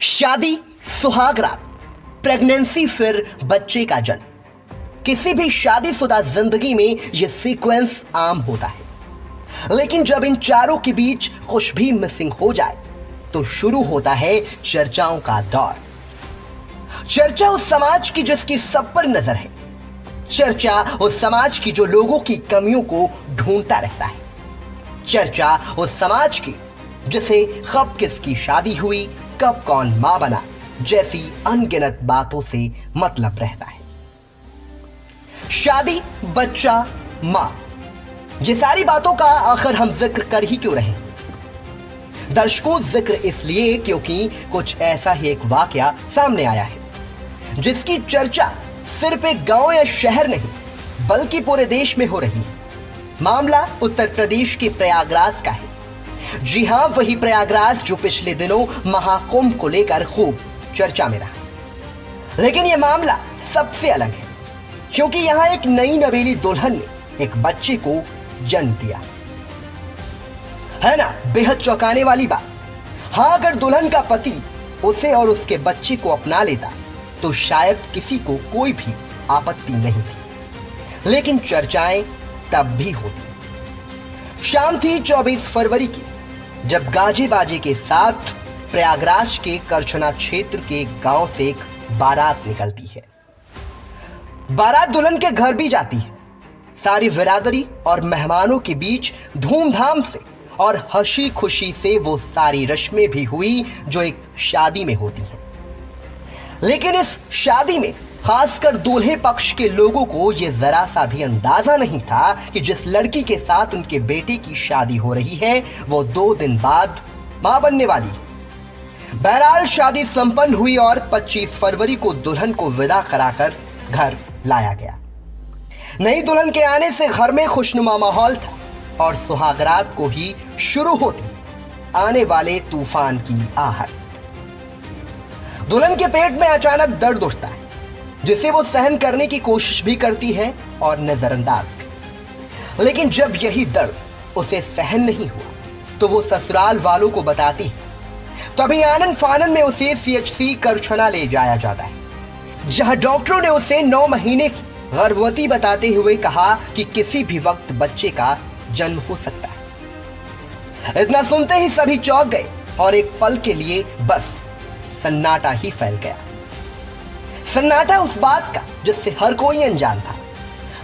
शादी, सुहागरात, प्रेगनेंसी, फिर बच्चे का जन्म। किसी भी शादीशुदा जिंदगी में यह सीक्वेंस आम होता है, लेकिन जब इन चारों के बीच कुछ भी मिसिंग हो जाए तो शुरू होता है चर्चाओं का दौर। चर्चा उस समाज की जिसकी सब पर नजर है। चर्चा उस समाज की जो लोगों की कमियों को ढूंढता रहता है। चर्चा उस समाज की जिसे कब किसकी शादी हुई, कब कौन मां बना, जैसी अनगिनत बातों से मतलब रहता है। शादी, बच्चा, मां, ये सारी बातों का आखिर हम जिक्र कर ही क्यों रहे? दर्शकों, जिक्र इसलिए क्योंकि कुछ ऐसा ही एक वाकया सामने आया है जिसकी चर्चा सिर्फ एक गांव या शहर नहीं बल्कि पूरे देश में हो रही है। मामला उत्तर प्रदेश के प्रयागराज का है। जी हां, वही प्रयागराज जो पिछले दिनों महाकुंभ को लेकर खूब चर्चा में रहा। लेकिन यह मामला सबसे अलग है क्योंकि यहां एक नई नवेली दुल्हन ने एक बच्चे को जन्म दिया। है ना बेहद चौंकाने वाली बात। हां, अगर दुल्हन का पति उसे और उसके बच्चे को अपना लेता तो शायद किसी को कोई भी आपत्ति नहीं थी, लेकिन चर्चाएं तब भी होती। शाम थी 24 फरवरी की, जब गाजे बाजे के साथ प्रयागराज के करछना क्षेत्र के गांव से एक बारात निकलती है। बारात दुल्हन के घर भी जाती है। सारी बिरादरी और मेहमानों के बीच धूमधाम से और हंसी खुशी से वो सारी रस्में भी हुई जो एक शादी में होती है। लेकिन इस शादी में खासकर दूल्हे पक्ष के लोगों को यह जरा सा भी अंदाजा नहीं था कि जिस लड़की के साथ उनके बेटे की शादी हो रही है वो 2 दिन बाद मां बनने वाली है। बहरहाल शादी संपन्न हुई और 25 फरवरी को दुल्हन को विदा कराकर घर लाया गया। नई दुल्हन के आने से घर में खुशनुमा माहौल था और सुहागरात को ही शुरू होती आने वाले तूफान की आहट। दुल्हन के पेट में अचानक दर्द उठता है जिसे वो सहन करने की कोशिश भी करती है और नजरअंदाज भी। लेकिन जब यही दर्द उसे सहन नहीं हुआ तो वो ससुराल वालों को बताती है। तभी आनन फानन में उसे CHC करछना ले जाया जाता है, जहां डॉक्टरों ने उसे 9 महीने की गर्भवती बताते हुए कहा कि किसी भी वक्त बच्चे का जन्म हो सकता है। इतना सुनते ही सभी चौंक गए और एक पल के लिए बस सन्नाटा ही फैल गया। सन्नाटा उस बात का जिससे हर कोई अनजान था।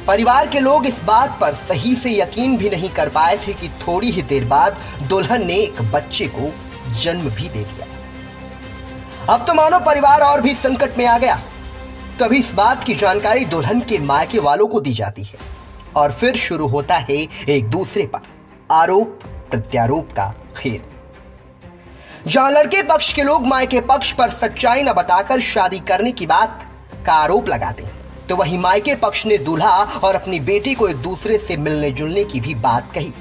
परिवार के लोग इस बात पर सही से यकीन भी नहीं कर पाए थे कि थोड़ी ही देर बाद दुल्हन ने एक बच्चे को जन्म भी दे दिया। अब तो मानो परिवार और भी संकट में आ गया। तभी इस बात की जानकारी दुल्हन के मायके वालों को दी जाती है और फिर शुरू होता है एक दूसरे पर आरोप प्रत्यारोप का खेल। जहां लड़के पक्ष के लोग मायके पक्ष पर सच्चाई न बताकर शादी करने की बात का आरोप लगाते हैं, तो वहीं मायके पक्ष ने दूल्हा और अपनी बेटी को एक दूसरे से मिलने जुलने की भी बात कही।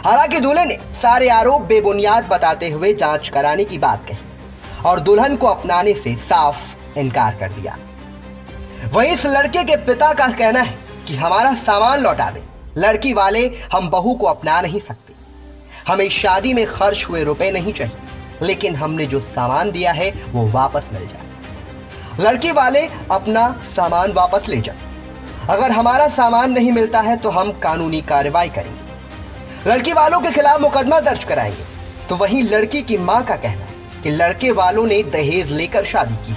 हालांकि दूल्हे ने सारे आरोप बेबुनियाद बताते हुए जांच कराने की बात कही और दुल्हन को अपनाने से साफ इनकार कर दिया। वहीं इस लड़के के पिता का कहना है कि हमारा सामान लौटा दे, लड़की वाले हम बहू को अपना नहीं सकते। हमें शादी में खर्च हुए रुपए नहीं चाहिए, लेकिन हमने जो सामान दिया है वो वापस मिल जाए। लड़की वाले अपना सामान वापस ले जाए। अगर हमारा सामान नहीं मिलता है तो हम कानूनी कार्रवाई करेंगे, लड़की वालों के खिलाफ मुकदमा दर्ज कराएंगे। तो वहीं लड़की की मां का कहना है कि लड़के वालों ने दहेज लेकर शादी की,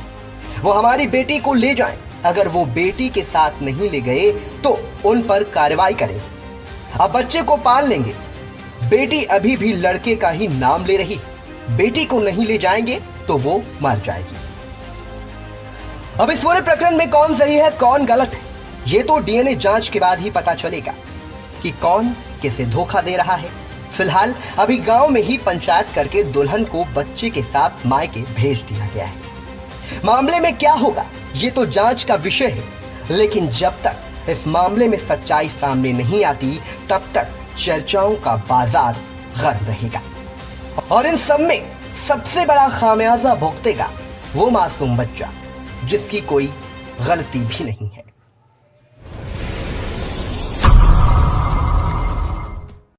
वो हमारी बेटी को ले जाएं। अगर वो बेटी के साथ नहीं ले गए तो उन पर कार्रवाई करेंगे। अब बच्चे को पाल लेंगे। बेटी अभी भी लड़के का ही नाम ले रही, बेटी को नहीं ले जाएंगे तो वो मर जाएगी। अब इस पूरे प्रकरण में कौन सही है कौन गलत है, ये तो DNA जांच के बाद ही पता चलेगा कि कौन किसे धोखा दे रहा है। फिलहाल अभी गांव में ही पंचायत करके दुल्हन को बच्चे के साथ मायके भेज दिया गया है। मामले में क्या होगा ये तो जांच का विषय है, लेकिन जब तक इस मामले में सच्चाई सामने नहीं आती तब तक चर्चाओं का बाजार गर्म रहेगा और इन सब में सबसे बड़ा खामियाजा भुगतेगा वो मासूम बच्चा जिसकी कोई गलती भी नहीं है।